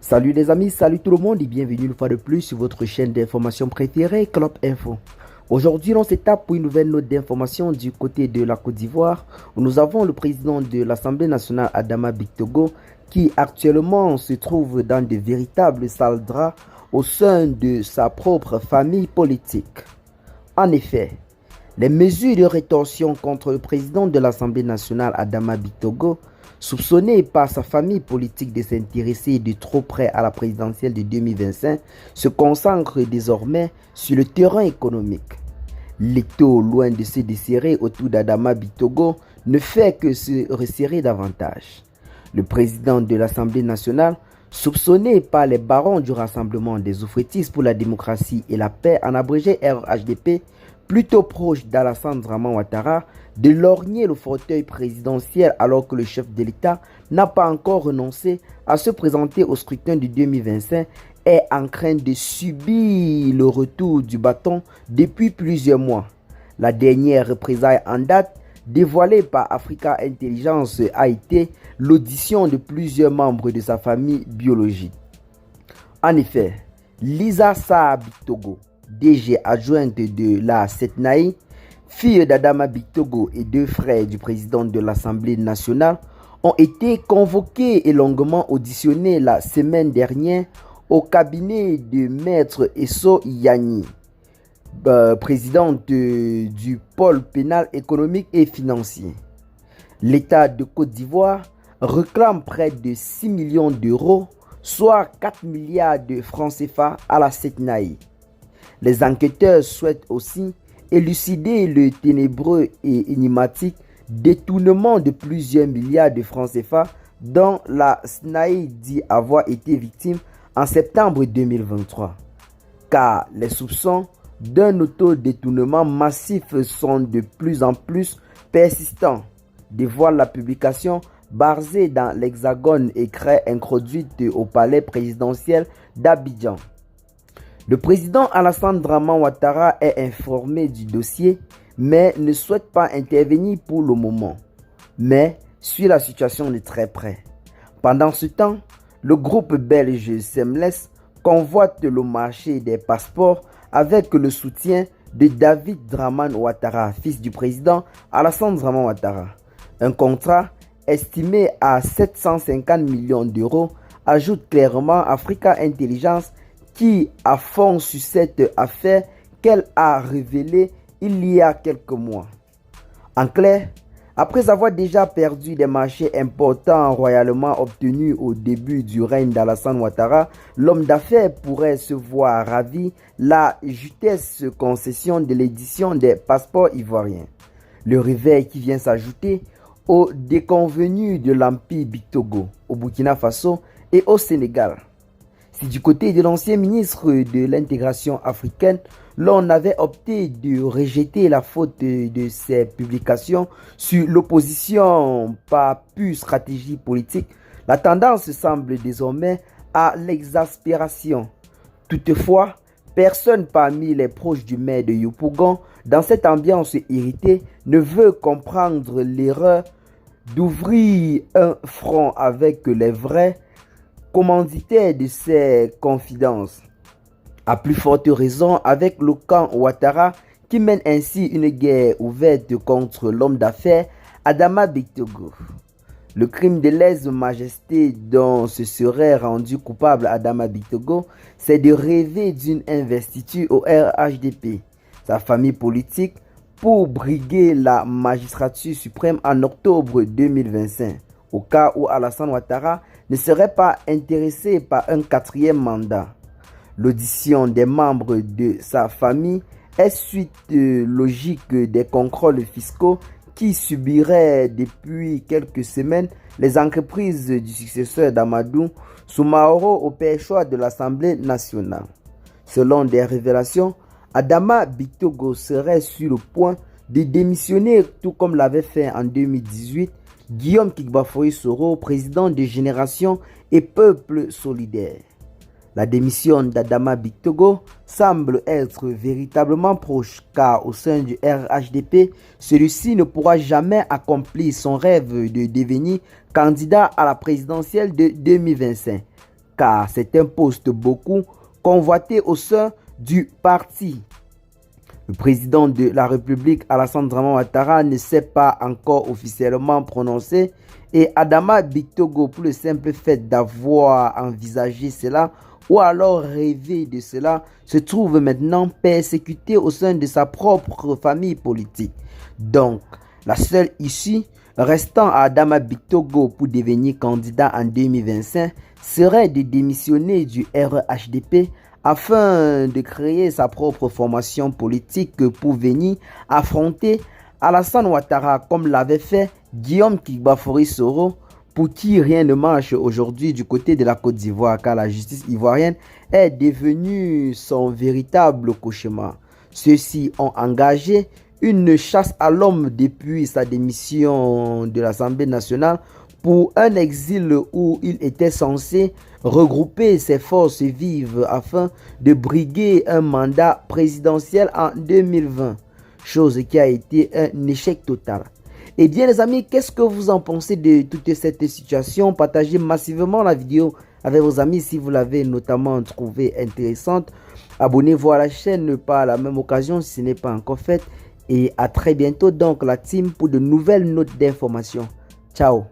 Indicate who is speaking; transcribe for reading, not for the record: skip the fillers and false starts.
Speaker 1: Salut les amis, salut tout le monde et bienvenue une fois de plus sur votre chaîne d'information préférée, Club Info. Aujourd'hui, on s'étape pour une nouvelle note d'information du côté de la Côte d'Ivoire où nous avons le président de l'Assemblée nationale Adama Bictogo qui actuellement se trouve dans de véritables sales draps au sein de sa propre famille politique. En effet, les mesures de rétorsion contre le président de l'Assemblée nationale Adama Bictogo, soupçonné par sa famille politique de s'intéresser de trop près à la présidentielle de 2025, se concentrent désormais sur le terrain économique. L'étau, loin de se desserrer autour d'Adama Bictogo, ne fait que se resserrer davantage. Le président de l'Assemblée nationale, soupçonné par les barons du Rassemblement des oufrétistes pour la démocratie et la paix, en abrégé RHDP, plutôt proche d'Alassane Draman Ouattara, de lorgner le fauteuil présidentiel alors que le chef de l'État n'a pas encore renoncé à se présenter au scrutin de 2025, est en train de subir le retour du bâton depuis plusieurs mois. La dernière représaille en date, dévoilée par Africa Intelligence, a été l'audition de plusieurs membres de sa famille biologique. En effet, Lisa Saa Bictogo, DG adjointe de la Setnaï, fille d'Adama Bictogo et deux frères du président de l'Assemblée nationale, ont été convoqués et longuement auditionnés la semaine dernière au cabinet de Maître Esso Yanni, présidente du pôle pénal économique et financier. L'État de Côte d'Ivoire réclame près de 6 millions d'euros, soit 4 milliards de francs CFA à la Setnaï. Les enquêteurs souhaitent aussi élucider le ténébreux et énigmatique détournement de plusieurs milliards de francs CFA dont la SNAI dit avoir été victime en septembre 2023. Car les soupçons d'un autodétournement massif sont de plus en plus persistants, dévoile la publication basée dans l'Hexagone écrit introduite au palais présidentiel d'Abidjan. Le président Alassane Draman Ouattara est informé du dossier, mais ne souhaite pas intervenir pour le moment, mais suit la situation de très près. Pendant ce temps, le groupe belge Semles convoite le marché des passeports avec le soutien de David Draman Ouattara, fils du président Alassane Draman Ouattara. Un contrat estimé à 750 millions d'euros ajoute clairement Africa Intelligence qui a fond sur cette affaire qu'elle a révélée il y a quelques mois. En clair, après avoir déjà perdu des marchés importants royalement obtenus au début du règne d'Alassane Ouattara, l'homme d'affaires pourrait se voir ravi la jutesse concession de l'édition des passeports ivoiriens. Le réveil qui vient s'ajouter aux déconvenus de l'Empire Bictogo, au Burkina Faso et au Sénégal. Si du côté de l'ancien ministre de l'intégration africaine, l'on avait opté de rejeter la faute de ses publications sur l'opposition par pure stratégie politique, la tendance semble désormais à l'exaspération. Toutefois, personne parmi les proches du maire de Yopougon, dans cette ambiance irritée, ne veut comprendre l'erreur d'ouvrir un front avec les vrais commanditaire de ses confidences. À plus forte raison avec le camp Ouattara qui mène ainsi une guerre ouverte contre l'homme d'affaires Adama Bictogo. Le crime de lèse-majesté dont se serait rendu coupable Adama Bictogo, c'est de rêver d'une investiture au RHDP, sa famille politique, pour briguer la magistrature suprême en octobre 2025, au cas où Alassane Ouattara ne serait pas intéressé par un quatrième mandat. L'audition des membres de sa famille est suite logique des contrôles fiscaux qui subiraient depuis quelques semaines les entreprises du successeur d'Amadou Soumaoro au pêchoir de l'Assemblée nationale. Selon des révélations, Adama Bictogo serait sur le point de démissionner tout comme l'avait fait en 2018 Guillaume Kigbafoy Soro, président de Génération et Peuple Solidaire. La démission d'Adama Bictogo semble être véritablement proche car au sein du RHDP, celui-ci ne pourra jamais accomplir son rêve de devenir candidat à la présidentielle de 2025 car c'est un poste beaucoup convoité au sein du parti. Le président de la République, Alassane Dramane Ouattara, ne s'est pas encore officiellement prononcé et Adama Bictogo, pour le simple fait d'avoir envisagé cela ou alors rêvé de cela, se trouve maintenant persécuté au sein de sa propre famille politique. Donc, la seule issue restant à Adama Bictogo pour devenir candidat en 2025 serait de démissionner du RHDP afin de créer sa propre formation politique pour venir affronter Alassane Ouattara comme l'avait fait Guillaume Kibafori Soro, pour qui rien ne marche aujourd'hui du côté de la Côte d'Ivoire car la justice ivoirienne est devenue son véritable cauchemar. Ceux-ci ont engagé une chasse à l'homme depuis sa démission de l'Assemblée nationale pour un exil où il était censé regrouper ses forces vives afin de briguer un mandat présidentiel en 2020, chose qui a été un échec total. Et bien les amis, qu'est-ce que vous en pensez de toute cette situation? Partagez massivement la vidéo avec vos amis si vous l'avez notamment trouvée intéressante. Abonnez-vous à la chaîne par la même occasion si ce n'est pas encore fait. Et à très bientôt donc la team pour de nouvelles notes d'information. Ciao.